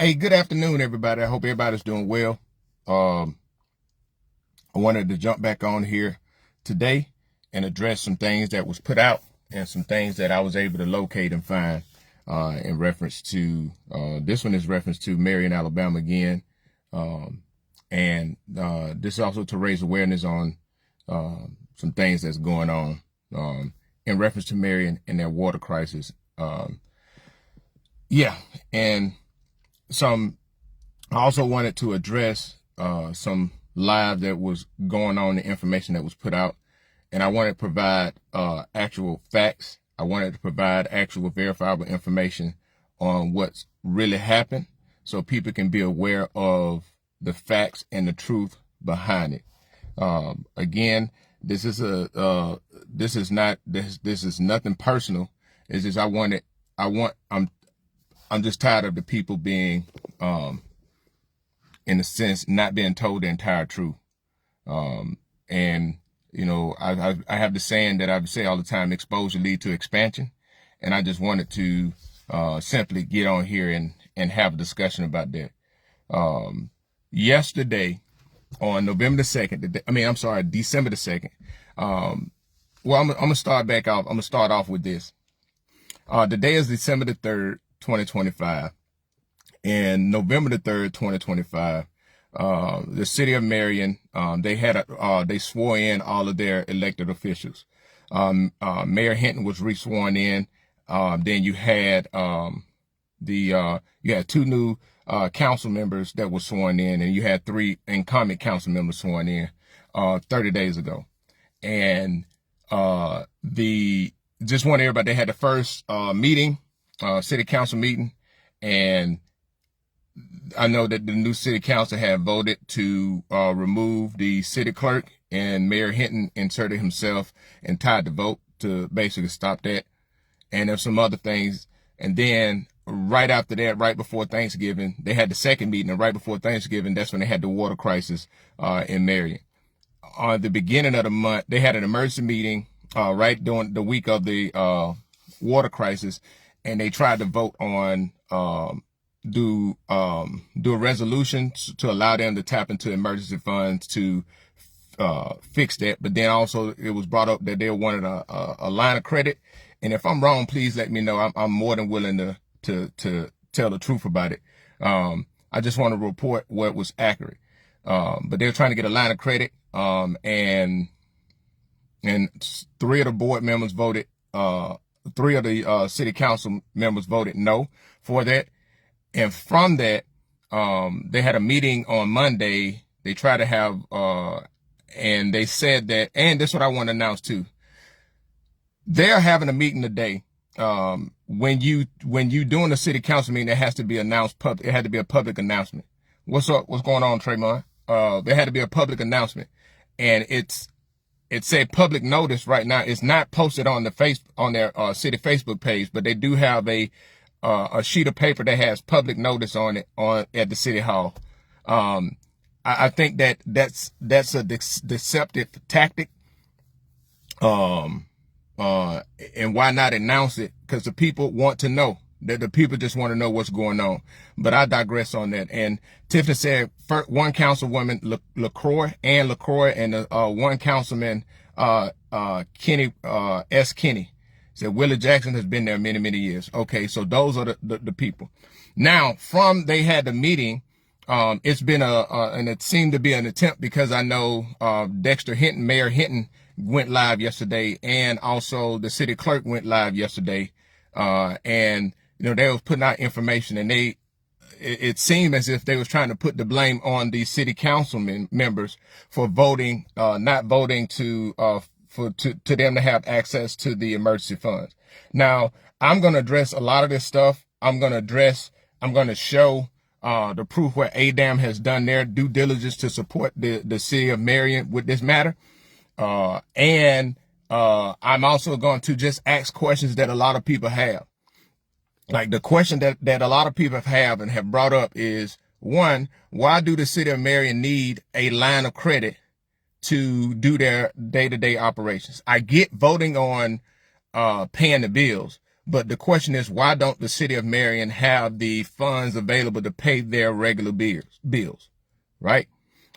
Hey, good afternoon, everybody. I hope everybody's doing well. Um, I wanted to jump back on here today and address some things that was put out and some things that I was able to locate and find in reference to this one is reference to Marion, Alabama again. And this is also to raise awareness on some things that's going on in reference to Marion and their water crisis. Yeah, and some I also wanted to address some live that was going on, the information that was put out, and I wanted to provide actual facts. I wanted to provide actual verifiable information on what's really happened, so people can be aware of the facts and the truth behind it. Again, this is nothing personal. It's just I'm just tired of the people being, in a sense, not being told the entire truth. And, you know, I have the saying that I say all the time, exposure leads to expansion. And I just wanted to simply get on here and have a discussion about that. Yesterday, on November the 2nd, December the 2nd, well, I'm going to start back off. I'm going to start off with this. The day is December the 3rd, 2025. And November the 3rd, 2025, the city of Marion, they swore in all of their elected officials. Mayor Hinton was re-sworn in. Then you had, you had two new, council members that were sworn in, and you had three incumbent council members sworn in, 30 days ago. And, just want everybody, they had the first, meeting, city council meeting, and I know that the new city council had voted to remove the city clerk, and Mayor Hinton inserted himself and tied the vote to basically stop that. And there's some other things. And then right after that, right before Thanksgiving, they had the second meeting, and right before Thanksgiving, that's when they had the water crisis in Marion. On the beginning of the month, they had an emergency meeting right during the week of the water crisis, and they tried to vote on do a resolution to allow them to tap into emergency funds to fix that. But then also it was brought up that they wanted a line of credit. And if I'm wrong, please let me know. I'm more than willing to tell the truth about it. I just want to report what was accurate. But they were trying to get a line of credit. And three of the board members voted, three of the city council members voted no for that. And from that, they had a meeting on Monday. They tried to have, and they said that, and this is what I want to announce too. They're having a meeting today. When you doing a city council meeting, it has to be announced it had to be a public announcement. What's up? What's going on, Trayvon? There had to be a public announcement, and it said public notice right now. It's not posted on on their city Facebook page, but they do have a sheet of paper that has public notice on it at the city hall. I think that's a deceptive tactic. And why not announce it? Because the people want to know. The people just want to know what's going on. But I digress on that. And Tiffany said one councilwoman, LaCroix, and one councilman, Kenny, S. Kenny, said Willie Jackson has been there many, many years. Okay, so those are the people. Now, they had the meeting, it's been and it seemed to be an attempt, because I know Dexter Hinton, Mayor Hinton, went live yesterday, and also the city clerk went live yesterday. And you know, they was putting out information, and it seemed as if they was trying to put the blame on the city council members for voting, not voting to them to have access to the emergency funds. Now, I'm going to address a lot of this stuff. I'm going to show the proof where ADAM has done their due diligence to support the city of Marion with this matter. And I'm also going to just ask questions that a lot of people have. Like the question that a lot of people have and have brought up is, one, why do the city of Marion need a line of credit to do their day-to-day operations? I get voting on paying the bills, But the question is, why don't the city of Marion have the funds available to pay their regular bills, right?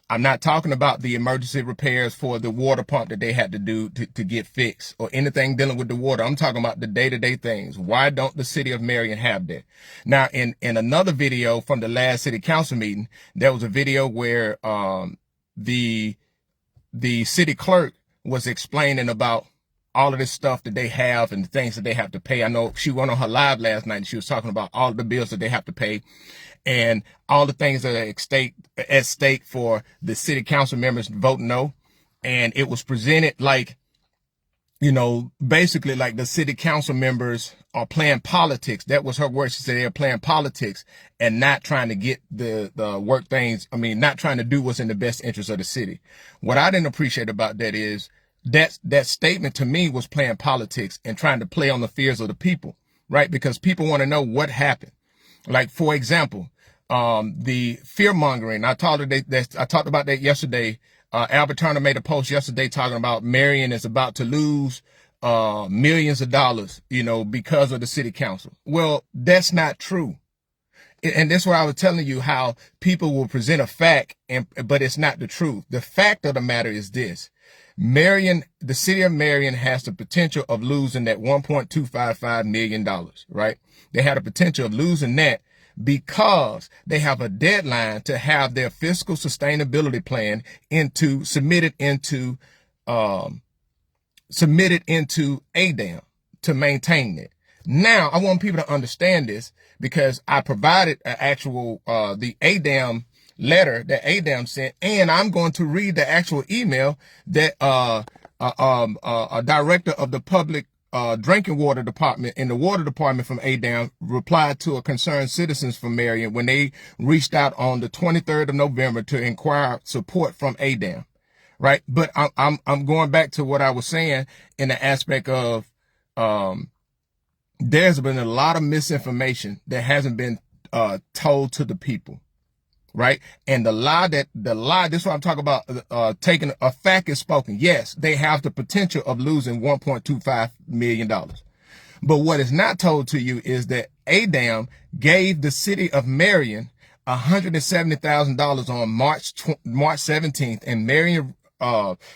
I'm not talking about the emergency repairs for the water pump that they had to do to get fixed or anything dealing with the water. I'm talking about the day-to-day things. Why don't the city of Marion have that? Now, in another video from the last city council meeting, there was a video where the city clerk was explaining about all of this stuff that they have and the things that they have to pay. I know she went on her live last night and she was talking about all the bills that they have to pay and all the things that are at stake for the city council members to vote no. And it was presented like, you know, basically like the city council members are playing politics. That was her word. She said they're playing politics and not trying to get the work things. I mean, not trying to do what's in the best interest of the city. What I didn't appreciate about that is that statement to me was playing politics and trying to play on the fears of the people, right? Because people want to know what happened. Like, for example, the fear mongering. I talked about that yesterday. Albert Turner made a post yesterday talking about Marion is about to lose millions of dollars, you know, because of the city council. Well, that's not true. And that's why I was telling you how people will present a fact, but it's not the truth. The fact of the matter is this. Marion, the city of Marion has the potential of losing that $1.255 million, right? They had a potential of losing that because they have a deadline to have their fiscal sustainability plan submitted into ADAM to maintain it. Now, I want people to understand this because I provided an actual, the ADAM letter that ADAM sent, and I'm going to read the actual email that, a director of the public drinking water department in the water department from ADAM replied to a concerned citizens from Marion when they reached out on the 23rd of November to inquire support from ADAM, right? But I'm going back to what I was saying in the aspect of there's been a lot of misinformation that hasn't been told to the people. Right. And the lie, this is what I'm talking about, taking a fact is spoken. Yes, they have the potential of losing $1.25 million. But what is not told to you is that ADAM gave the city of Marion $170,000 on March 17th. And Marion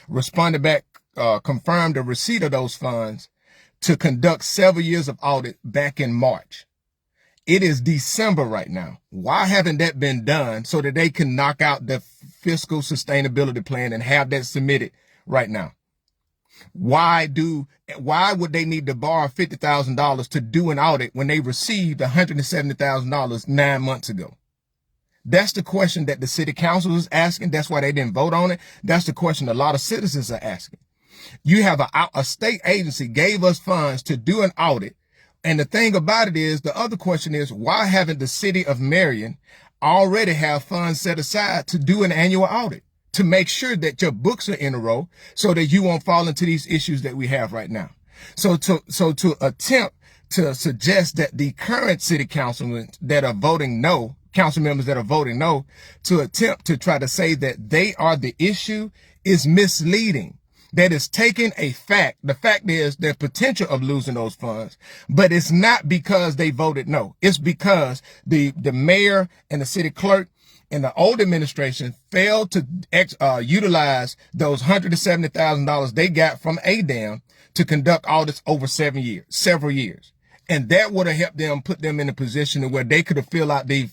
responded back, confirmed the receipt of those funds to conduct several years of audit back in March. It is December right now. Why haven't that been done so that they can knock out the fiscal sustainability plan and have that submitted right now? Why would they need to borrow $50,000 to do an audit when they received $170,000 9 months ago? That's the question that the city council is asking. That's why they didn't vote on it. That's the question a lot of citizens are asking. You have a state agency gave us funds to do an audit. And the thing about it is, the other question is, why haven't the city of Marion already have funds set aside to do an annual audit to make sure that your books are in a row so that you won't fall into these issues that we have right now? So to attempt to suggest that the current city councilmen that are voting no, council members that are voting no, to attempt to try to say that they are the issue is misleading. That is taking a fact. The fact is there's potential of losing those funds, but it's not because they voted no. It's because the mayor and the city clerk and the old administration failed to utilize those $170,000 they got from ADAM to conduct audits over several years. And that would have helped them, put them in a position where they could have filled out the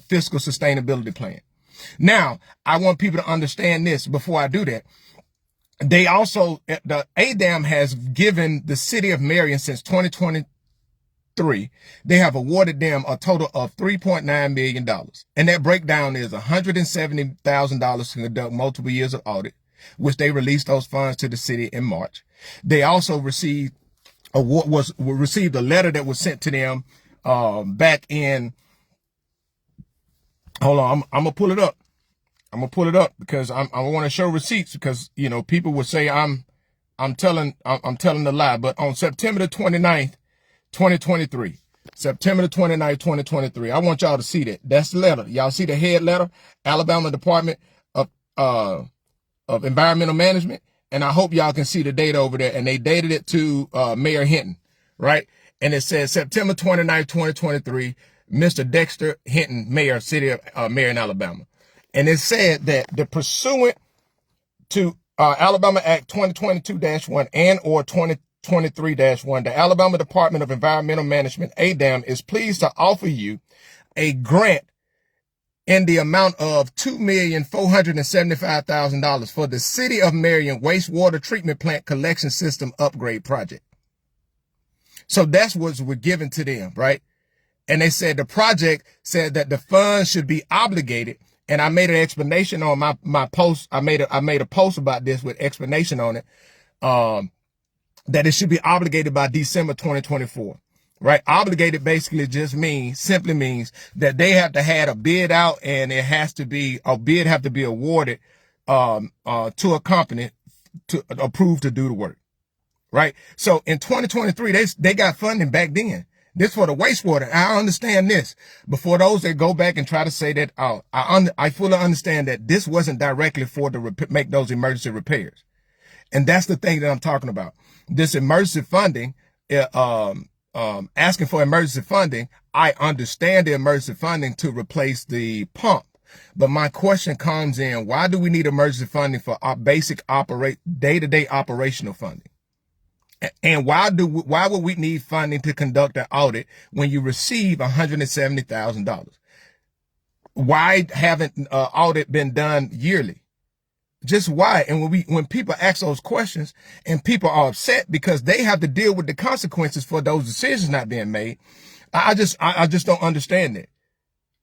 fiscal sustainability plan. Now, I want people to understand this before I do that. They also, the ADAM has given the city of Marion since 2023, they have awarded them a total of $3.9 million. And that breakdown is $170,000 to conduct multiple years of audit, which they released those funds to the city in March. They also received a letter that was sent to them back in, hold on, I'm gonna pull it up. I'm gonna pull it up because I want to show receipts because, you know, people would say I'm telling the lie. But on September the 29th, 2023, September the 29th, 2023, I want y'all to see that. That's the letter. Y'all see the head letter, Alabama Department of Environmental Management. And I hope y'all can see the date over there. And they dated it to Mayor Hinton, right? And it says September 29th, 2023, Mr. Dexter Hinton, Mayor, City of Marion, Alabama. And it said that the pursuant to Alabama Act 2022-1 and or 2023-1, the Alabama Department of Environmental Management, ADAM, is pleased to offer you a grant in the amount of $2,475,000 for the City of Marion wastewater treatment plant collection system upgrade project. So that's what was given to them, right? And they said the project said that the funds should be obligated. And I made an explanation on my post. I made a post about this with explanation on it, that it should be obligated by December 2024, right? Obligated basically just simply means that they have to have a bid out, and a bid have to be awarded, to a company to approve to do the work, right? So in 2023, they got funding back then. This for the wastewater. I understand this. Before those that go back and try to say that, I fully understand that this wasn't directly for to make those emergency repairs. And that's the thing that I'm talking about. This emergency funding, asking for emergency funding, I understand the emergency funding to replace the pump. But my question comes in, why do we need emergency funding for our basic day-to-day operational funding? And why would we need funding to conduct an audit when you receive $170,000? Why haven't audit been done yearly? Just why? And when people ask those questions and people are upset because they have to deal with the consequences for those decisions not being made, I just don't understand it,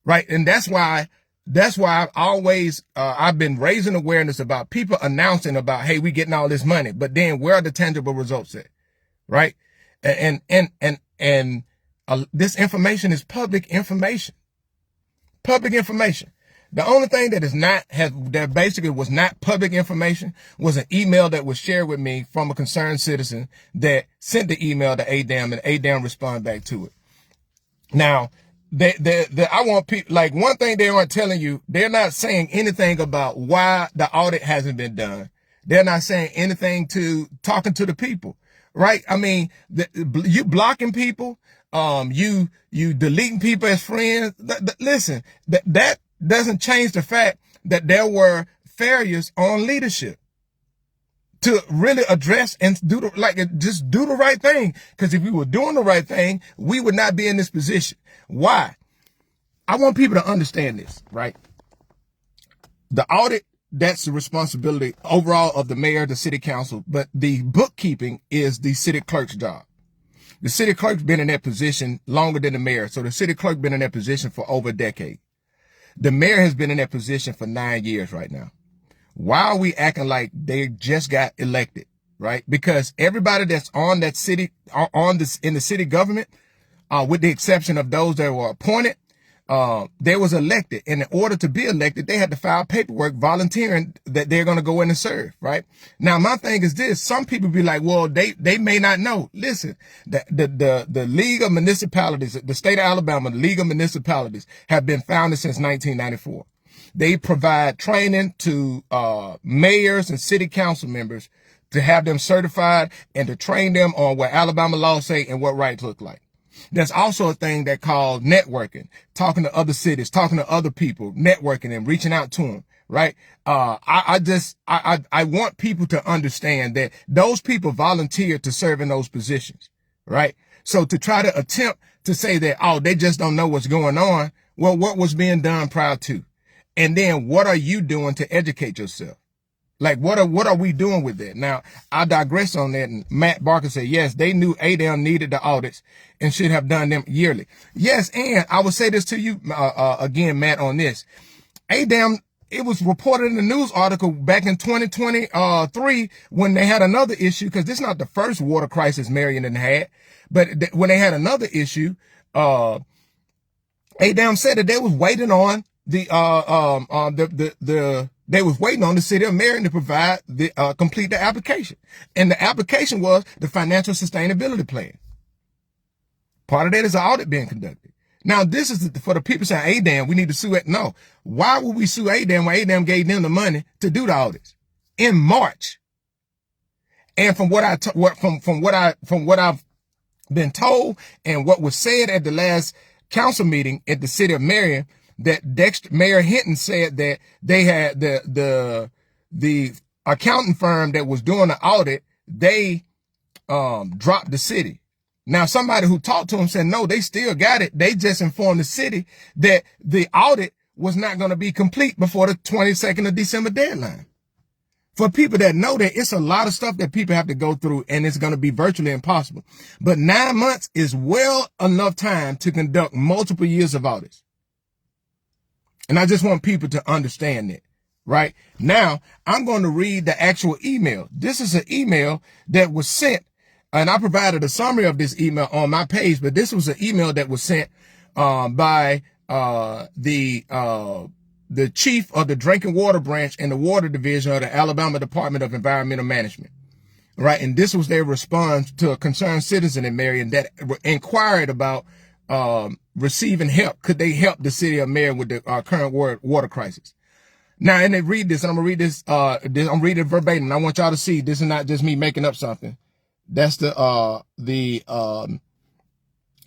right? And that's why I've always I've been raising awareness about people announcing about, hey, we getting all this money, but then where are the tangible results at, right? And this information is public information. Public information. The only thing that basically was not public information was an email that was shared with me from a concerned citizen that sent the email to ADAM, and ADAM responded back to it. Now, I want people, like, one thing they aren't telling you, they're not saying anything about why the audit hasn't been done. They're not saying anything talking to the people, right? I mean, you blocking people, you deleting people as friends. Listen, that doesn't change the fact that there were failures on leadership to really address and just do the right thing. Because if we were doing the right thing, we would not be in this position. Why? I want people to understand this, right? The audit, that's the responsibility overall of the mayor, the city council, but the bookkeeping is the city clerk's job. The city clerk's been in that position longer than the mayor. So the city clerk been in that position for over a decade. The mayor has been in that position for 9 years right now. Why are we acting like they just got elected, right? Because everybody that's on that city, in the city government, with the exception of those that were appointed, they was elected. And in order to be elected, they had to file paperwork volunteering that they're going to go in and serve, right? Now, my thing is this. Some people be like, well, they may not know. Listen, the League of Municipalities, the state of Alabama, the League of Municipalities have been founded since 1994. They provide training to mayors and city council members to have them certified and to train them on what Alabama laws say and what rights look like. There's also a thing that called networking, talking to other cities, talking to other people, networking and reaching out to them, right? I want people to understand that those people volunteered to serve in those positions, right? So to try to attempt to say that, oh, they just don't know what's going on. Well, what was being done prior to? And then what are you doing to educate yourself? Like, what are we doing with that? Now, I digress on that. And Matt Barker said, yes, they knew ADAM needed the audits and should have done them yearly. Yes, and I will say this to you again, Matt, on this. ADAM, it was reported in the news article back in 2023 when they had another issue, because this is not the first water crisis Marion had, but when they had another issue, ADAM said that they was waiting on they was waiting on the city of Marion to provide complete the application. And the application was the financial sustainability plan. Part of that is an audit being conducted. Now, this is for the people saying, ADAM, we need to sue it. No. Why would we sue ADAM when ADAM gave them the money to do the audits in March? And from what been told and what was said at the last council meeting at the city of Marion, that Mayor Hinton said that they had the accounting firm that was doing the audit, they dropped the city. Now, somebody who talked to him said, no, they still got it. They just informed the city that the audit was not going to be complete before the 22nd of December deadline. For people that know that, it's a lot of stuff that people have to go through, and it's going to be virtually impossible. But 9 months is well enough time to conduct multiple years of audits. And I just want people to understand that. Right now, I'm going to read the actual email. This is an email that was sent, and I provided a summary of this email on my page, but this was an email that was sent by the chief of the drinking water branch and the water division of the Alabama Department of Environmental Management. Right. And this was their response to a concerned citizen in Marion that inquired about receiving help. Could they help the city of Marion with the current water crisis? Now, and they read this, and I'm going to read this, I'm reading it verbatim, and I want y'all to see this is not just me making up something. That's the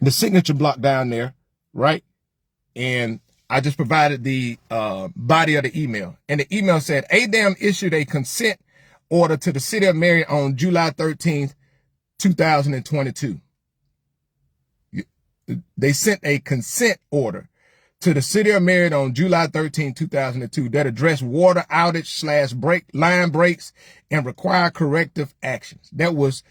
signature block down there, right? And I just provided the body of the email. And the email said, ADAM issued a consent order to the city of Marion on July 13th, 2022. They sent a consent order to the city of Marion on July 13, 2002 that addressed water outage / line breaks and require corrective actions. That was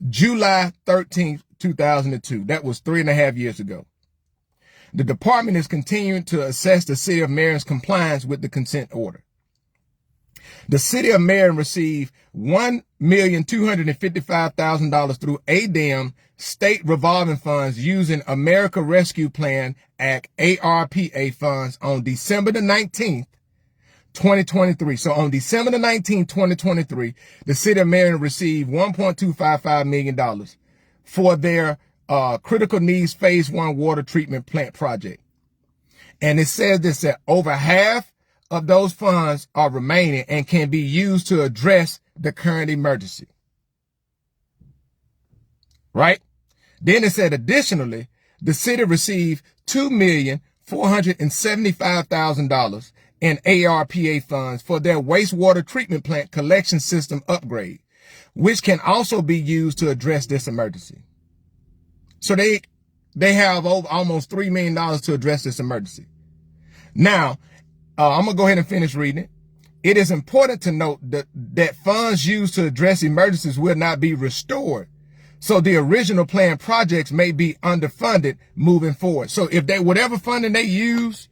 July 13, 2002. That was 3.5 years ago. The department is continuing to assess the city of Marion's compliance with the consent order. The city of Marion received $1,255,000 through ADAM state revolving funds using America Rescue Plan Act ARPA funds on December the 19th, 2023. So on December the 19th, 2023, the city of Marion received $1.255 million for their critical needs phase 1 water treatment plant project. And it says this, that over half of those funds are remaining and can be used to address the current emergency. Right? Then it said, additionally, the city received $2,475,000 in ARPA funds for their wastewater treatment plant collection system upgrade, which can also be used to address this emergency. So they have over almost $3 million to address this emergency. Now, I'm going to go ahead and finish reading it. It is important to note that funds used to address emergencies will not be restored. So the original planned projects may be underfunded moving forward. So if whatever funding they use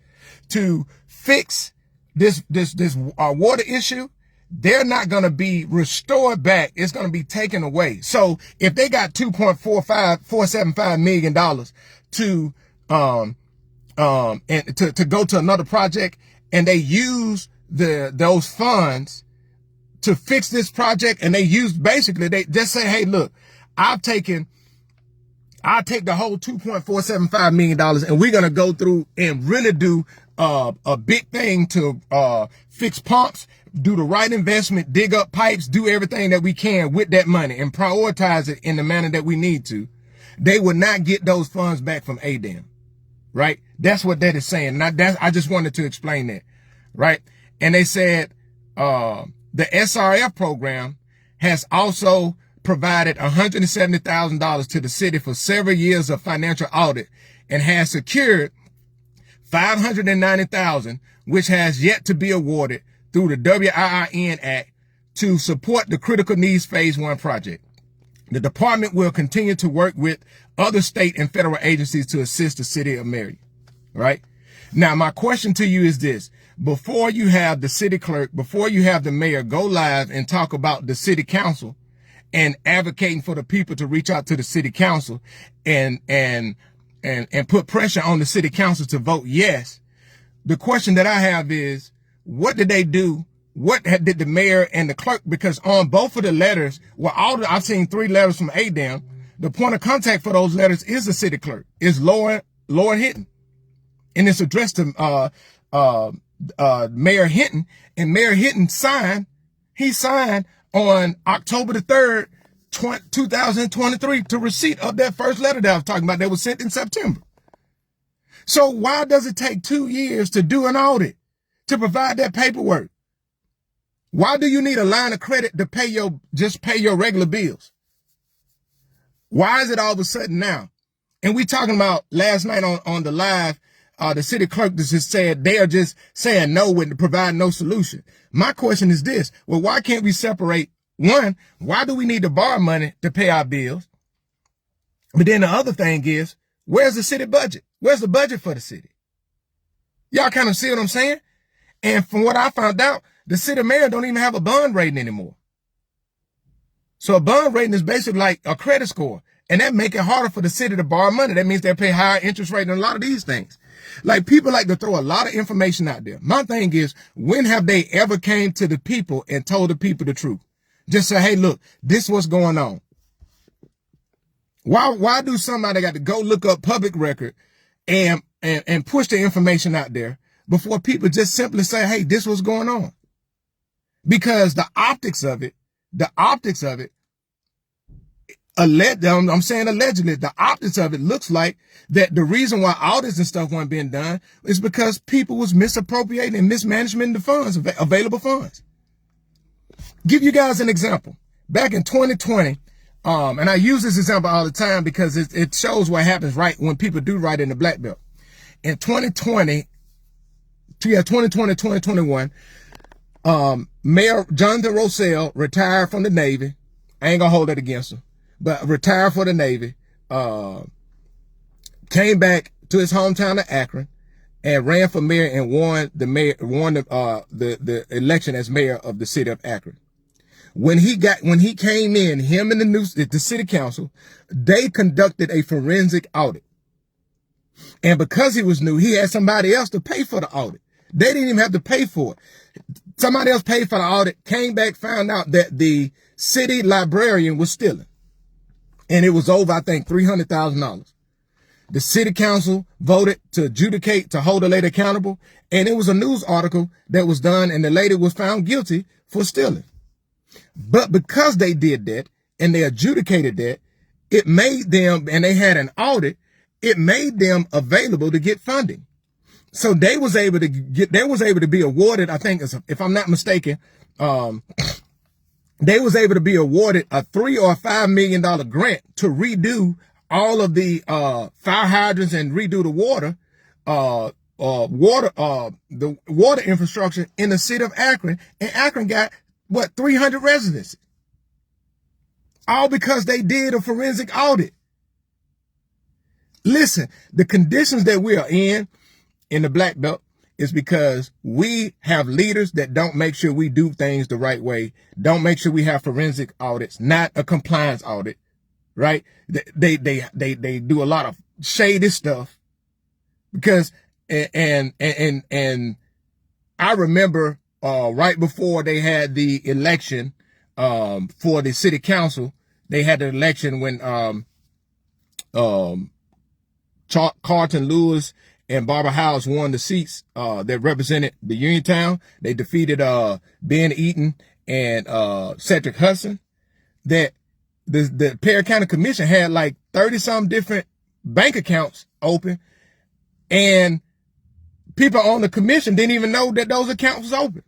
to fix this water issue, they're not going to be restored back. It's going to be taken away. So if they got $475 million to go to another project, and they use those funds to fix this project, and they just say, hey, look, I'll take the whole $2.475 million, and we're going to go through and really do a big thing to fix pumps, do the right investment, dig up pipes, do everything that we can with that money and prioritize it in the manner that we need to. They will not get those funds back from ADAM, right? That's what that is saying. And I just wanted to explain that, right? And they said the SRF program has also provided $170,000 to the city for several years of financial audit and has secured $590,000, which has yet to be awarded through the WIIN Act to support the critical needs phase 1 project. The department will continue to work with other state and federal agencies to assist the city of Marion. Right? Now, my question to you is this. Before you have the city clerk, before you have the mayor go live and talk about the city council and advocating for the people to reach out to the city council and put pressure on the city council to vote yes, the question that I have is, what did they do? What did the mayor and the clerk? Because on both of the letters, I've seen 3 letters from ADAM. The point of contact for those letters is the city clerk, is Lord Hinton, and it's addressed to Mayor Hinton. And Mayor Hinton signed on October the 3rd, 2023 to receipt of that first letter that I was talking about that was sent in September. So why does it take 2 years to do an audit, to provide that paperwork? Why do you need a line of credit to pay your regular bills? Why is it all of a sudden now? And we talking about last night on the live, the city clerk just said they are just saying no and provide no solution. My question is this: well, why can't we separate? One, why do we need to borrow money to pay our bills? But then the other thing is, where's the city budget? Where's the budget for the city? Y'all kind of see what I'm saying? And from what I found out, the city mayor don't even have a bond rating anymore. So a bond rating is basically like a credit score. And that make it harder for the city to borrow money. That means they pay higher interest rate on a lot of these things. Like, people like to throw a lot of information out there. My thing is, when have they ever came to the people and told the people the truth? Just say, hey, look, this is what's going on. Why do somebody got to go look up public record and push the information out there before people just simply say, hey, this was going on? Because the optics of it, I'm saying allegedly, the optics of it looks like that the reason why audits and stuff weren't being done is because people was misappropriating and mismanaging the funds, available funds. Give you guys an example. Back in 2020, and I use this example all the time because it shows what happens right when people do right in the black belt. In 2021, Mayor Jonathan Rossell retired from the Navy. I ain't gonna hold that against him, but retired for the Navy, came back to his hometown of Akron and ran for mayor and won the election as mayor of the city of Akron. When he came in, him and the city council, they conducted a forensic audit. And because he was new, he had somebody else to pay for the audit. They didn't even have to pay for it. Somebody else paid for the audit, came back, found out that the city librarian was stealing. And it was over, I think, $300,000. The city council voted to adjudicate, to hold the lady accountable. And it was a news article that was done, and the lady was found guilty for stealing. But because they did that and they adjudicated that, it made them, and they had an audit, it made them available to get funding. So they was able to be awarded, I think, if I'm not mistaken, they was able to be awarded a $3 or $5 million grant to redo all of the fire hydrants and redo the water infrastructure in the city of Akron. And Akron got 300 residents, all because they did a forensic audit. Listen, the conditions that we are in the black belt is because we have leaders that don't make sure we do things the right way, don't make sure we have forensic audits, not a compliance audit, right? They do a lot of shady stuff because, and I remember, right before they had the election, for the city council, they had the election when, Carlton Lewis and Barbara Howes won the seats that represented the Uniontown. They defeated Ben Eaton and Cedric Hudson. That the Perry County Commission had like 30-some different bank accounts open, and people on the commission didn't even know that those accounts was open.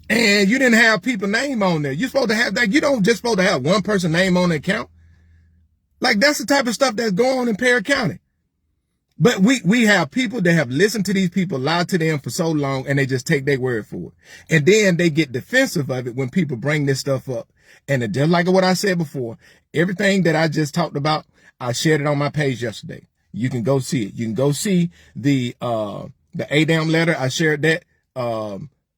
And you didn't have people's name on there. You're supposed to have that. You don't just supposed to have one person's name on the account. Like, that's the type of stuff that's going on in Perry County. But we have people that have listened to these people, lied to them for so long, and they just take their word for it. And then they get defensive of it when people bring this stuff up. And just like what I said before, everything that I just talked about, I shared it on my page yesterday. You can go see it. You can go see the ADAM letter. I shared that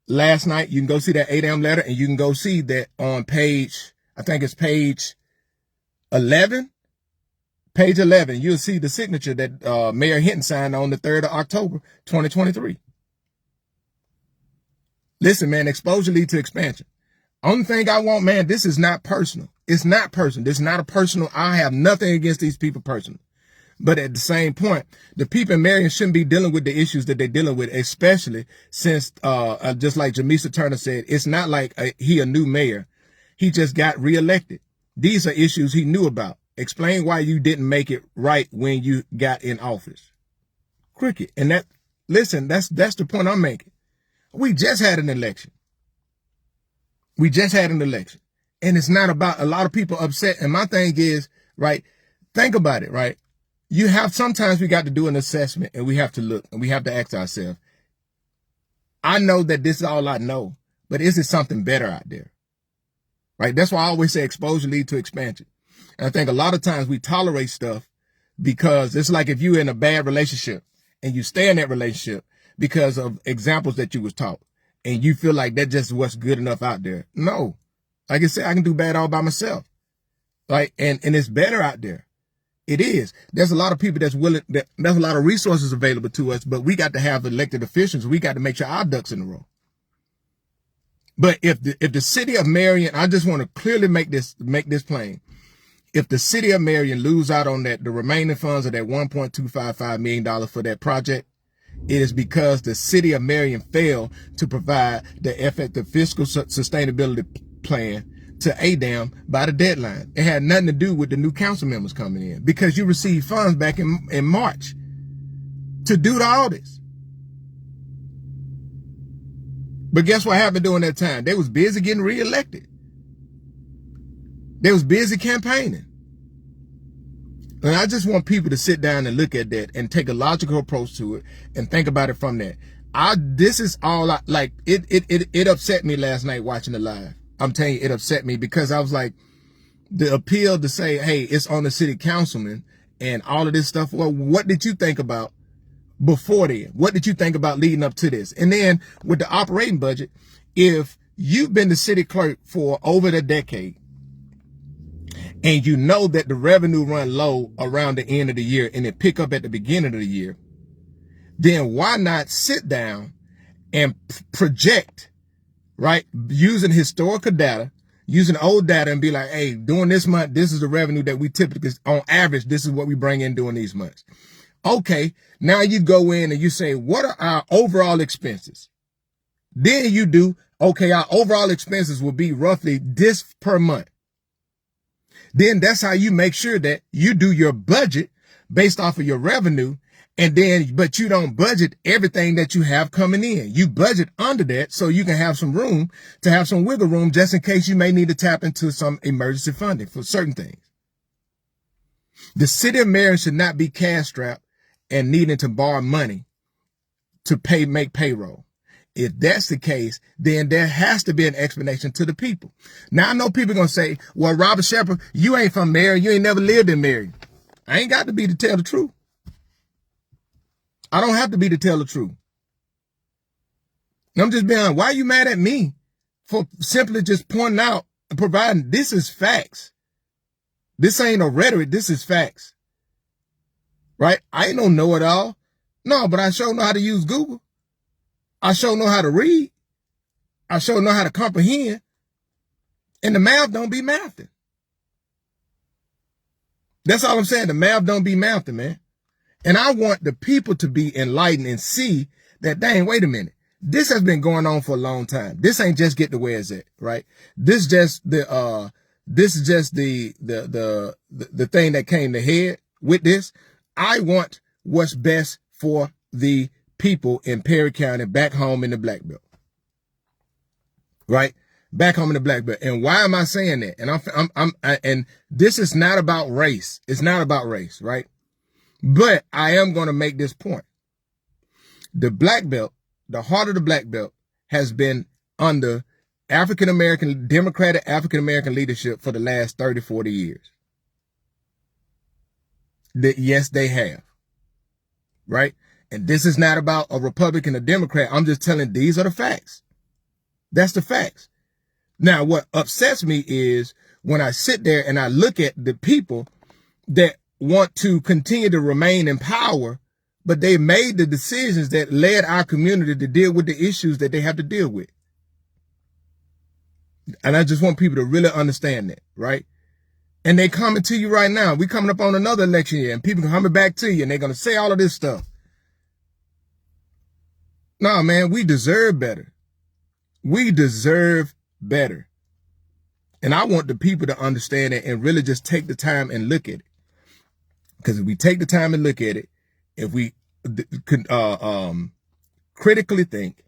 last night. You can go see that ADAM letter, and you can go see that on page, I think it's page 11. Page 11, you'll see the signature that Mayor Hinton signed on the 3rd of October, 2023. Listen, man, exposure leads to expansion. Only thing I want, man, this is not personal. It's not personal. This is not a personal. I have nothing against these people personally. But at the same point, the people in Marion shouldn't be dealing with the issues that they're dealing with, especially since, just like Jamisa Turner said, it's not like he a new mayor. He just got reelected. These are issues he knew about. Explain why you didn't make it right when you got in office. Cricket. And that's the point I'm making. We just had an election. And it's not about a lot of people upset. And my thing is, right, think about it, right? Sometimes we got to do an assessment and we have to look and we have to ask ourselves, I know that this is all I know, but is there something better out there? Right? That's why I always say exposure leads to expansion. And I think a lot of times we tolerate stuff because it's like if you're in a bad relationship and you stay in that relationship because of examples that you was taught and you feel like that just what's good enough out there. No. Like I said, I can do bad all by myself. Right? And it's better out there. It is. There's a lot of people there's a lot of resources available to us, but we got to have elected officials. We got to make sure our ducks in a row. But if the city of Marion, I just want to clearly make this plain. If the city of Marion lose out on the remaining funds of that $1.255 million for that project, it is because the city of Marion failed to provide the effective fiscal sustainability plan to ADAM by the deadline. It had nothing to do with the new council members coming in because you received funds back in March to do all this. But guess what happened during that time? They was busy getting reelected. They was busy campaigning. And I just want people to sit down and look at that and take a logical approach to it and think about it from that. This is all it upset me last night watching the live. I'm telling you, it upset me because I was like, the appeal to say, hey, it's on the city councilman and all of this stuff. Well, what did you think about before then? What did you think about leading up to this? And then with the operating budget, if you've been the city clerk for over a decade and you know that the revenue run low around the end of the year and it pick up at the beginning of the year, then why not sit down and project, right? Using historical data, using old data and be like, hey, during this month, this is the revenue that we typically, on average, this is what we bring in during these months. Okay, now you go in and you say, what are our overall expenses? Then you do, okay, our overall expenses will be roughly this per month. Then that's how you make sure that you do your budget based off of your revenue. And then, but you don't budget everything that you have coming in. You budget under that so you can have some room to have some wiggle room just in case you may need to tap into some emergency funding for certain things. The city of Marion should not be cash strapped and needing to borrow money to make payroll. If that's the case, then there has to be an explanation to the people. Now, I know people are going to say, well, Robert Shepard, you ain't from Marion. You ain't never lived in Marion. I ain't got to be to tell the truth. I don't have to be to tell the truth. I'm just being honest. Why are you mad at me for simply just pointing out and providing? This is facts. This ain't no rhetoric. This is facts. Right? I ain't no know-it-all. No, but I sure know how to use Google. I sure know how to read. I sure know how to comprehend. And the math don't be mathing. That's all I'm saying. The math don't be mathing, man. And I want the people to be enlightened and see that, dang, wait a minute. This has been going on for a long time. This ain't just get the way it's at, right? This is just the thing that came to head with this. I want what's best for the people in Perry County back home in the Black Belt. Right? Back home in the Black Belt. And why am I saying that? And and this is not about race. It's not about race, right? But I am going to make this point. The Black Belt, the heart of the Black Belt, has been under Democratic African-American leadership for the last 30, 40 years. Yes, they have. Right? And this is not about a Republican or Democrat. I'm just telling these are the facts. That's the facts. Now, what upsets me is when I sit there and I look at the people that want to continue to remain in power, but they made the decisions that led our community to deal with the issues that they have to deal with. And I just want people to really understand that, right? And they coming to you right now. We coming up on another election year and people coming back to you and they're going to say all of this stuff. No, man, we deserve better. We deserve better. And I want the people to understand it and really just take the time and look at it. Because if we take the time and look at it, if we critically think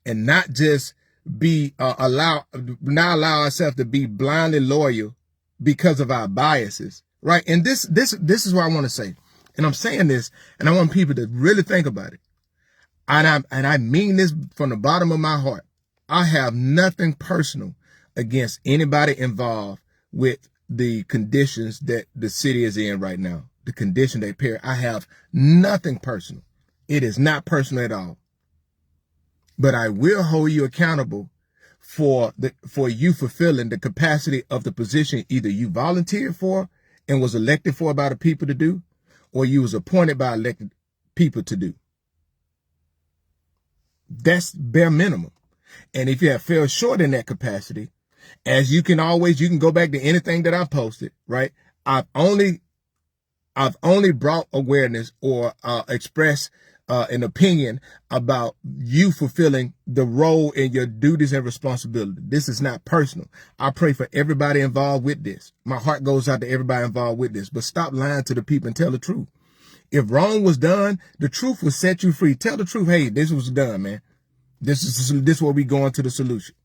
and not just be allow ourselves to be blindly loyal because of our biases, right? And this is what I want to say. And I'm saying this, and I want people to really think about it. And I mean this from the bottom of my heart. I have nothing personal against anybody involved with the conditions that the city is in right now. The condition they pair. I have nothing personal. It is not personal at all. But I will hold you accountable for you fulfilling the capacity of the position either you volunteered for and was elected for by the people to do, or you was appointed by elected people to do. That's bare minimum. And if you have fell short in that capacity, as you can go back to anything that I posted, right? I've only brought awareness or expressed an opinion about you fulfilling the role in your duties and responsibility. This is not personal. I pray for everybody involved with this. My heart goes out to everybody involved with this, but stop lying to the people and tell the truth. If wrong was done, the truth will set you free. Tell the truth. Hey, this was done, man. This is where we going to the solution.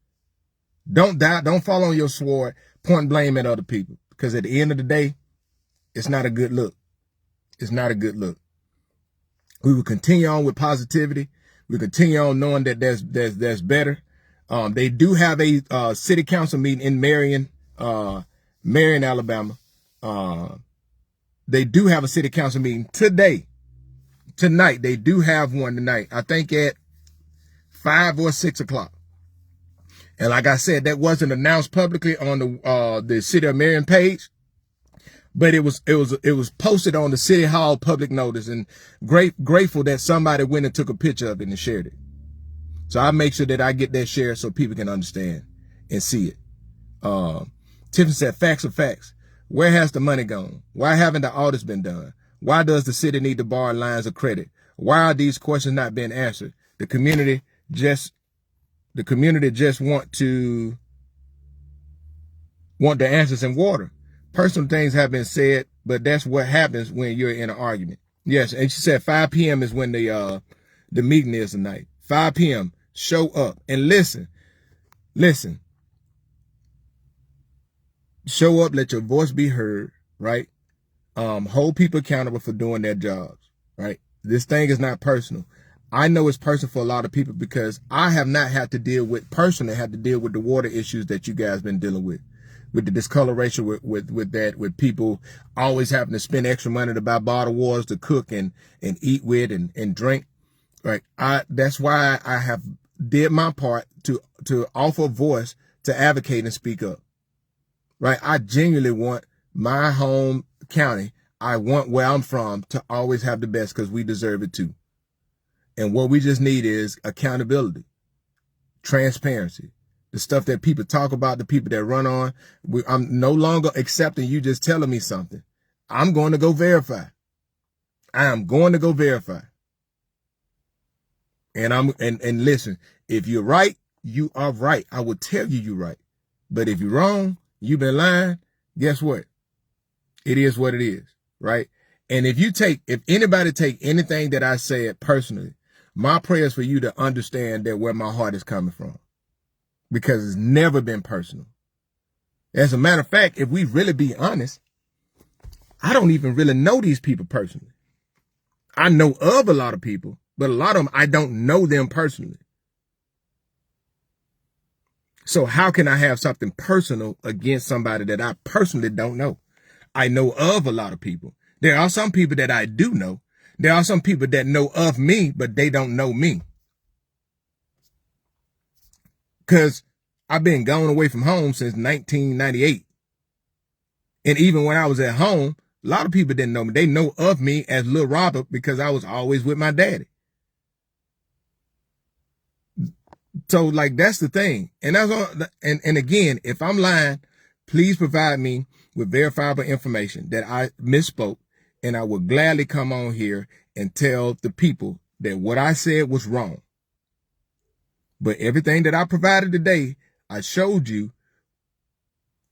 Don't fall on your sword, point blame at other people, because at the end of the day, it's not a good look. It's not a good look. We will continue on with positivity. We continue on knowing that there's better. They do have a city council meeting in Marion, Alabama. They do have a city council meeting tonight. They do have one tonight. I think at 5 or 6 o'clock. And like I said, that wasn't announced publicly on the City of Marion page. But it was posted on the City Hall public notice, and grateful that somebody went and took a picture of it and shared it. So I make sure that I get that shared so people can understand and see it. Tiffany said, facts are facts. Where has the money gone? Why haven't the audits been done? Why does the city need to borrow lines of credit? Why are these questions not being answered? The community just want the answers in water. Personal things have been said, but that's what happens when you're in an argument. Yes, and she said 5 p.m. is when the meeting is tonight. 5 p.m. Show up and listen. Show up, let your voice be heard, right? Hold people accountable for doing their jobs, right? This thing is not personal. I know it's personal for a lot of people because I have not had to deal with the water issues that you guys been dealing with the discoloration, with people always having to spend extra money to buy bottled waters to cook and eat with and drink. Right. That's why I have did my part to offer a voice to advocate and speak up. Right. I genuinely want my home county. I want where I'm from to always have the best because we deserve it too. And what we just need is accountability, transparency. The stuff that people talk about, the people that run on, I'm no longer accepting you just telling me something. I'm going to go verify. I am going to go verify. And listen, if you're right, you are right. I will tell you you're right. But if you're wrong, you've been lying, guess what? It is what it is, right? And if anybody take anything that I said personally, my prayer is for you to understand that where my heart is coming from. Because it's never been personal. As a matter of fact, if we really be honest, I don't even really know these people personally. I know of a lot of people, but a lot of them, I don't know them personally. So how can I have something personal against somebody that I personally don't know? I know of a lot of people. There are some people that I do know. There are some people that know of me, but they don't know me. Because I've been gone away from home since 1998. And even when I was at home, a lot of people didn't know me. They know of me as Lil Robert because I was always with my daddy. So like, that's the thing. And that's all. And again, if I'm lying, please provide me with verifiable information that I misspoke. And I will gladly come on here and tell the people that what I said was wrong. But everything that I provided today, I showed you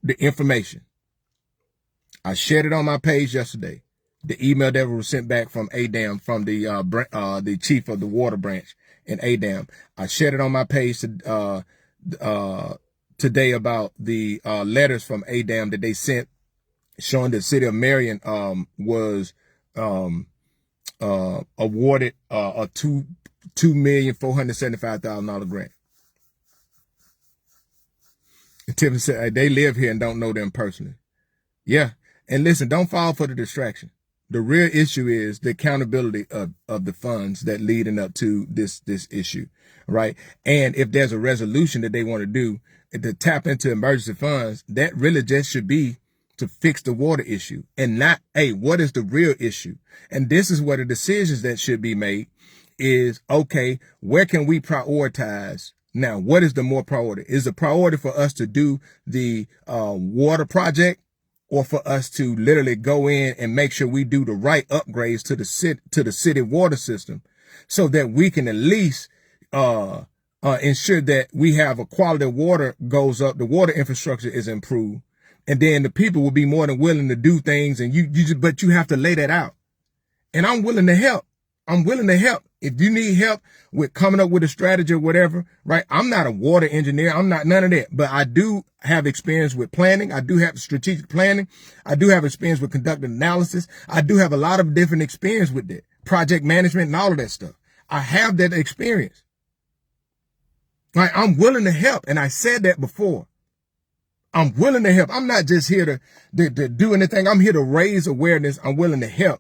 the information. I shared it on my page yesterday. The email that was sent back from ADAM, from the chief of the water branch in ADAM. I shared it on my page today about the letters from ADAM that they sent, showing the city of Marion was awarded a $2,475,000 grant. And Tiffany said, hey, they live here and don't know them personally. Yeah. And listen, don't fall for the distraction. The real issue is the accountability of the funds that leading up to this issue, right? And if there's a resolution that they want to do to tap into emergency funds, that really just should be to fix the water issue and not, hey, what is the real issue? And this is where the decisions that should be made is, okay, where can we prioritize? Now, what is the more priority? Is the priority for us to do the water project, or for us to literally go in and make sure we do the right upgrades to the city water system, so that we can at least ensure that we have a quality of water goes up, the water infrastructure is improved, and then the people will be more than willing to do things. And but you have to lay that out. And I'm willing to help. I'm willing to help. If you need help with coming up with a strategy or whatever, right? I'm not a water engineer. I'm not none of that, but I do have experience with planning. I do have strategic planning. I do have experience with conducting analysis. I do have a lot of different experience with that, project management and all of that stuff. I have that experience. Right? I'm willing to help. And I said that before. I'm willing to help. I'm not just here to do anything. I'm here to raise awareness. I'm willing to help.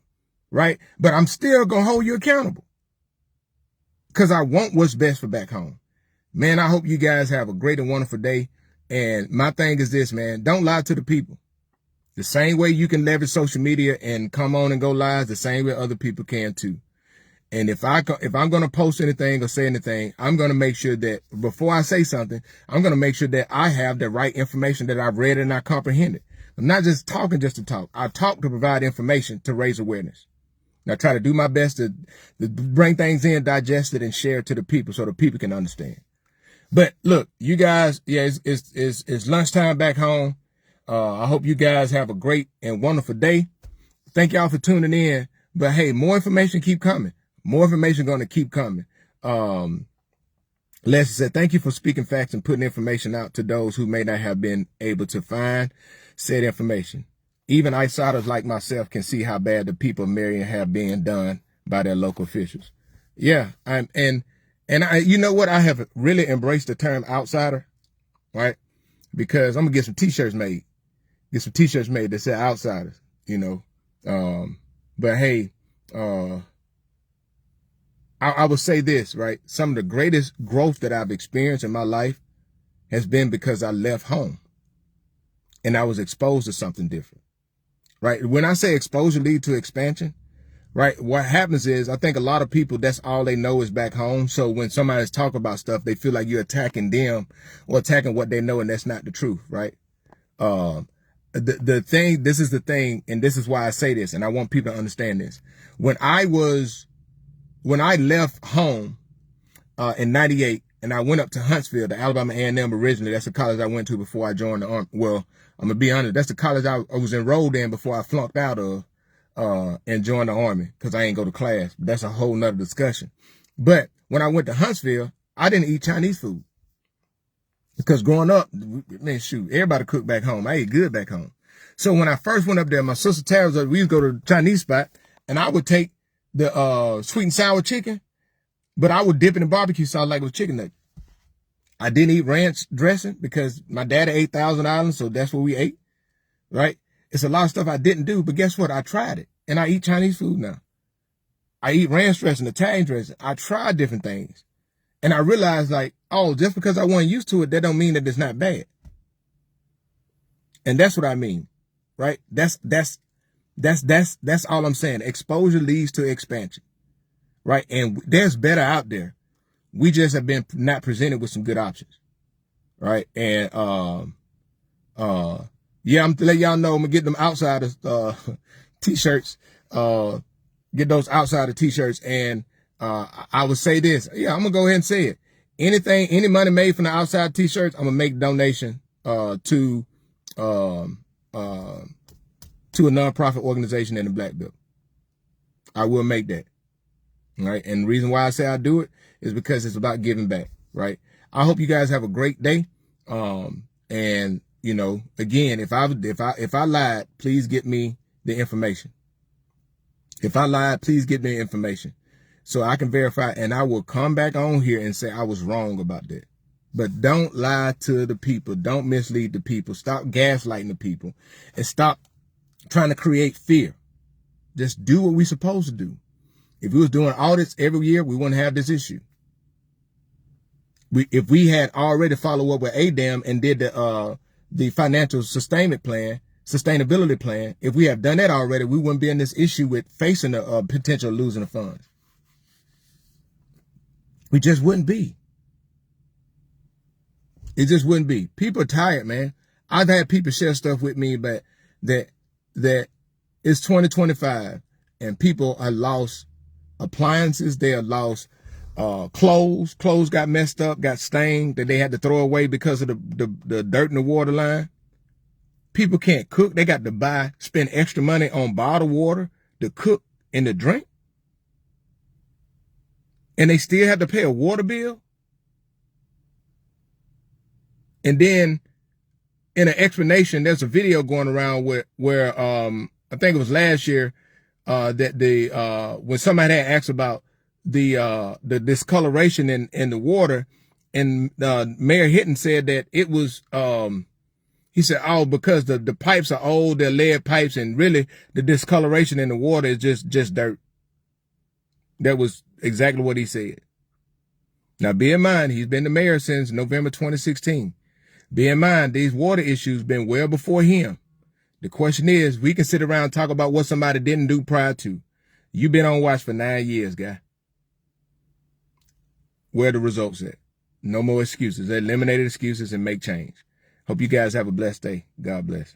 Right? But I'm still going to hold you accountable, because I want what's best for back home. Man, I hope you guys have a great and wonderful day. And my thing is this, man, don't lie to the people. The same way you can leverage social media and come on and go live, the same way other people can too. And if I'm going to post anything or say anything, I'm going to make sure that before I say something, I'm going to make sure that I have the right information, that I've read and I comprehended. I'm not just talking just to talk. I talk to provide information to raise awareness. And I try to do my best to bring things in, digest it, and share it to the people so the people can understand. But look, you guys, yeah, it's lunchtime back home. I hope you guys have a great and wonderful day. Thank y'all for tuning in. But hey, more information keep coming. More information going to keep coming. Leslie said, thank you for speaking facts and putting information out to those who may not have been able to find said information. Even outsiders like myself can see how bad the people of Marion have been done by their local officials. Yeah, and I, you know what? I have really embraced the term outsider, right? Because I'm gonna get some t-shirts made. Get some t-shirts made that say outsiders, you know. But hey, I would say this, right? Some of the greatest growth that I've experienced in my life has been because I left home and I was exposed to something different. Right? When I say exposure lead to expansion, right? What happens is, I think a lot of people, that's all they know is back home. So when somebody's talking about stuff, they feel like you're attacking them or attacking what they know, and that's not the truth, right? The thing, this is the thing, and this is why I say this, and I want people to understand this. When I left home in 98, and I went up to Huntsville, to Alabama A&M originally. That's the college I went to before I joined the Army. Well, I'm going to be honest, that's the college I was enrolled in before I flunked out of and joined the Army, because I ain't go to class. But that's a whole nother discussion. But when I went to Huntsville, I didn't eat Chinese food. Because growing up, man, shoot, everybody cooked back home. I ate good back home. So when I first went up there, my sister Tara was up, we used to go to the Chinese spot, and I would take the sweet and sour chicken, but I would dip it in barbecue sauce like it was chicken nuggets. I didn't eat ranch dressing because my daddy ate Thousand Island, so that's what we ate, right? It's a lot of stuff I didn't do, but guess what? I tried it, and I eat Chinese food now. I eat ranch dressing, Italian dressing. I tried different things, and I realized, like, oh, just because I wasn't used to it, that don't mean that it's not bad. And that's what I mean, right? That's all I'm saying. Exposure leads to expansion, right? And there's better out there. We just have been not presented with some good options, right? And yeah, I'm to let y'all know, I'm gonna get them outsiders t-shirts, get those outsider t-shirts. And I would say this, yeah, I'm gonna go ahead and say it. Any money made from the outside t-shirts, I'm gonna make donation to to a nonprofit organization in the Black Belt. I will make that. Right. And the reason why I say I do it is because it's about giving back. Right. I hope you guys have a great day. And you know, again, if I lied, please get me the information. If I lied, please get me the information so I can verify, and I will come back on here and say I was wrong about that. But don't lie to the people. Don't mislead the people. Stop gaslighting the people and stop trying to create fear. Just do what we're supposed to do. If we was doing audits every year, we wouldn't have this issue. If we had already followed up with ADAM and did the financial sustainability plan, if we have done that already, we wouldn't be in this issue with facing a potential losing of funds. We just wouldn't be. It just wouldn't be. People are tired, man. I've had people share stuff with me, but that it's 2025 and people are lost appliances. They are lost clothes. Clothes got messed up, got stained that they had to throw away because of the dirt in the water line. People can't cook. They got to spend extra money on bottled water to cook and to drink. And they still have to pay a water bill. And then in an explanation, there's a video going around where I think it was last year, that when somebody had asked about the discoloration in the water, and Mayor Hinton said that it was he said, oh, because the pipes are old, they're lead pipes, and really the discoloration in the water is just dirt. That was exactly what he said. Now, bear in mind, he's been the mayor since November 2016. Bear in mind, these water issues been well before him. The question is, we can sit around and talk about what somebody didn't do prior to. You've been on watch for 9 years, guy. Where are the results at? No more excuses. Eliminate excuses and make change. Hope you guys have a blessed day. God bless.